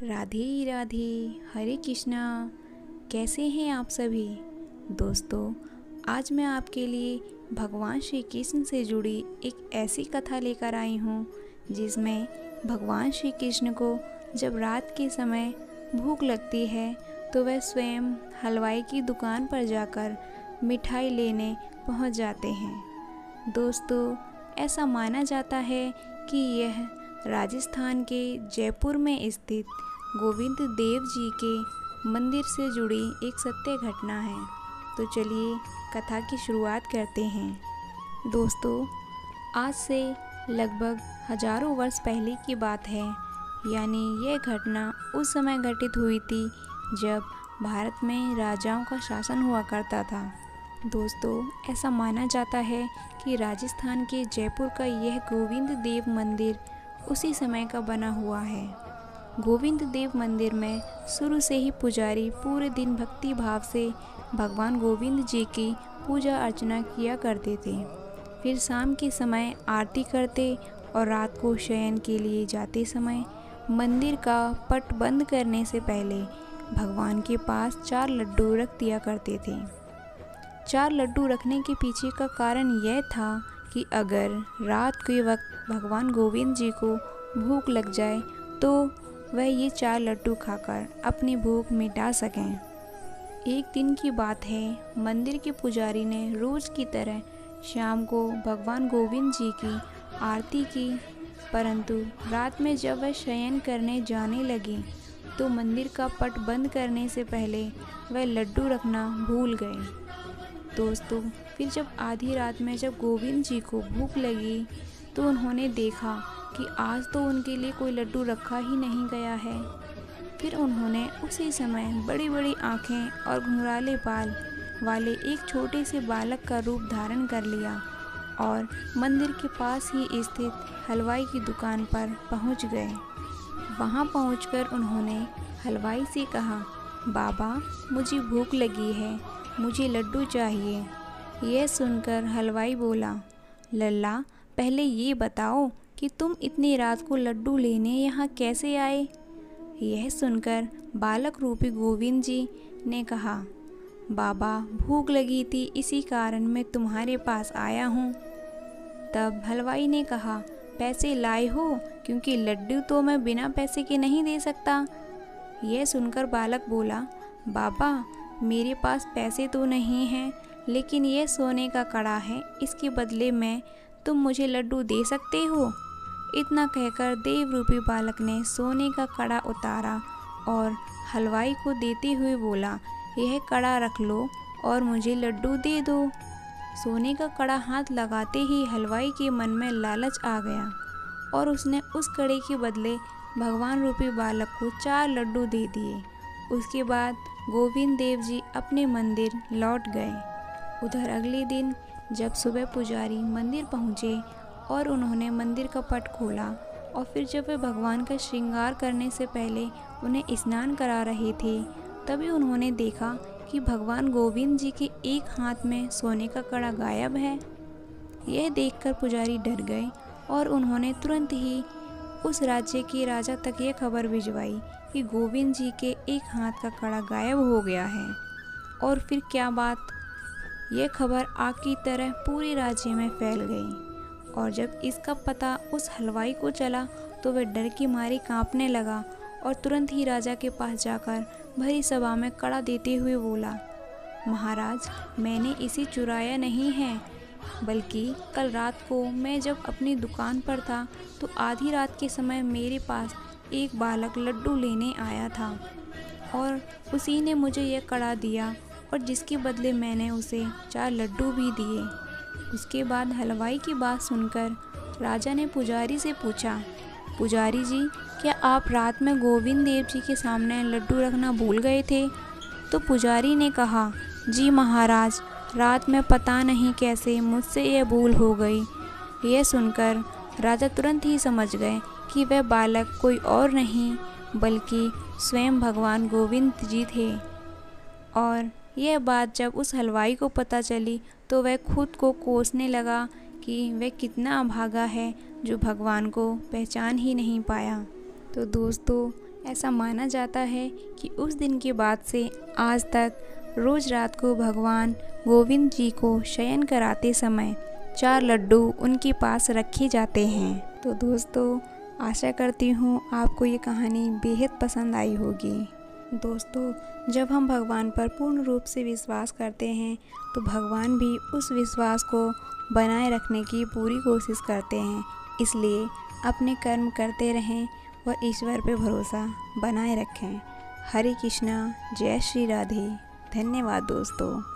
राधे राधे, हरे कृष्णा। कैसे हैं आप सभी दोस्तों? आज मैं आपके लिए भगवान श्री कृष्ण से जुड़ी एक ऐसी कथा लेकर आई हूँ जिसमें भगवान श्री कृष्ण को जब रात के समय भूख लगती है तो वह स्वयं हलवाई की दुकान पर जाकर मिठाई लेने पहुँच जाते हैं। दोस्तों, ऐसा माना जाता है कि यह राजस्थान के जयपुर में स्थित गोविंद देव जी के मंदिर से जुड़ी एक सत्य घटना है। तो चलिए कथा की शुरुआत करते हैं। दोस्तों, आज से लगभग हजारों वर्ष पहले की बात है, यानी यह घटना उस समय घटित हुई थी जब भारत में राजाओं का शासन हुआ करता था। दोस्तों, ऐसा माना जाता है कि राजस्थान के जयपुर का यह गोविंद देव मंदिर उसी समय का बना हुआ है। गोविंद देव मंदिर में शुरू से ही पुजारी पूरे दिन भक्ति भाव से भगवान गोविंद जी की पूजा अर्चना किया करते थे। फिर शाम के समय आरती करते और रात को शयन के लिए जाते समय मंदिर का पट बंद करने से पहले भगवान के पास 4 लड्डू रख दिया करते थे। 4 लड्डू रखने के पीछे का कारण यह था कि अगर रात के वक्त भगवान गोविंद जी को भूख लग जाए तो वह ये 4 लड्डू खाकर अपनी भूख मिटा सकें। एक दिन की बात है, मंदिर के पुजारी ने रोज़ की तरह शाम को भगवान गोविंद जी की आरती की, परंतु रात में जब वह शयन करने जाने लगी तो मंदिर का पट बंद करने से पहले वह लड्डू रखना भूल गए। दोस्तों, फिर जब आधी रात में जब गोविंद जी को भूख लगी तो उन्होंने देखा कि आज तो उनके लिए कोई लड्डू रखा ही नहीं गया है। फिर उन्होंने उसी समय बड़ी बड़ी आँखें और घुंघराले बाल वाले एक छोटे से बालक का रूप धारण कर लिया और मंदिर के पास ही स्थित हलवाई की दुकान पर पहुंच गए। वहां पहुंचकर उन्होंने हलवाई से कहा, बाबा, मुझे भूख लगी है, मुझे लड्डू चाहिए। यह सुनकर हलवाई बोला, लल्ला, पहले ये बताओ कि तुम इतनी रात को लड्डू लेने यहाँ कैसे आए? यह सुनकर बालक रूपी गोविंद जी ने कहा, बाबा, भूख लगी थी, इसी कारण मैं तुम्हारे पास आया हूँ। तब हलवाई ने कहा, पैसे लाए हो? क्योंकि लड्डू तो मैं बिना पैसे के नहीं दे सकता। यह सुनकर बालक बोला, बाबा, मेरे पास पैसे तो नहीं हैं, लेकिन यह सोने का कड़ा है, इसके बदले में तुम मुझे लड्डू दे सकते हो। इतना कहकर देव रूपी बालक ने सोने का कड़ा उतारा और हलवाई को देते हुए बोला, यह कड़ा रख लो और मुझे लड्डू दे दो। सोने का कड़ा हाथ लगाते ही हलवाई के मन में लालच आ गया और उसने उस कड़े के बदले भगवान रूपी बालक को 4 लड्डू दे दिए। उसके बाद गोविंद देव जी अपने मंदिर लौट गए। उधर अगले दिन जब सुबह पुजारी मंदिर पहुँचे और उन्होंने मंदिर का पट खोला और फिर जब वे भगवान का श्रृंगार करने से पहले उन्हें स्नान करा रहे थे, तभी उन्होंने देखा कि भगवान गोविंद जी के एक हाथ में सोने का कड़ा गायब है। यह देखकर पुजारी डर गए और उन्होंने तुरंत ही उस राज्य के राजा तक ये खबर भिजवाई कि गोविंद जी के एक हाथ का कड़ा गायब हो गया है। और फिर क्या बात, यह खबर आग की तरह पूरे राज्य में फैल गई और जब इसका पता उस हलवाई को चला तो वह डर की मारी कांपने लगा और तुरंत ही राजा के पास जाकर भरी सभा में कड़ा देते हुए बोला, महाराज, मैंने इसे चुराया नहीं है, बल्कि कल रात को मैं जब अपनी दुकान पर था तो आधी रात के समय मेरे पास एक बालक लड्डू लेने आया था और उसी ने मुझे यह कड़ा दिया और जिसके बदले मैंने उसे 4 लड्डू भी दिए। उसके बाद हलवाई की बात सुनकर राजा ने पुजारी से पूछा, पुजारी जी, क्या आप रात में गोविंद देव जी के सामने लड्डू रखना भूल गए थे? तो पुजारी ने कहा, जी महाराज, रात में पता नहीं कैसे मुझसे यह भूल हो गई। यह सुनकर राजा तुरंत ही समझ गए कि वह बालक कोई और नहीं बल्कि स्वयं भगवान गोविंद जी थे। और यह बात जब उस हलवाई को पता चली तो वह खुद को कोसने लगा कि वह कितना अभागा है जो भगवान को पहचान ही नहीं पाया। तो दोस्तों, ऐसा माना जाता है कि उस दिन के बाद से आज तक रोज़ रात को भगवान गोविंद जी को शयन कराते समय 4 लड्डू उनके पास रखे जाते हैं। तो दोस्तों, आशा करती हूँ आपको ये कहानी बेहद पसंद आई होगी। दोस्तों, जब हम भगवान पर पूर्ण रूप से विश्वास करते हैं तो भगवान भी उस विश्वास को बनाए रखने की पूरी कोशिश करते हैं। इसलिए अपने कर्म करते रहें व ईश्वर पे भरोसा बनाए रखें। हरे कृष्णा, जय श्री राधे। धन्यवाद दोस्तों।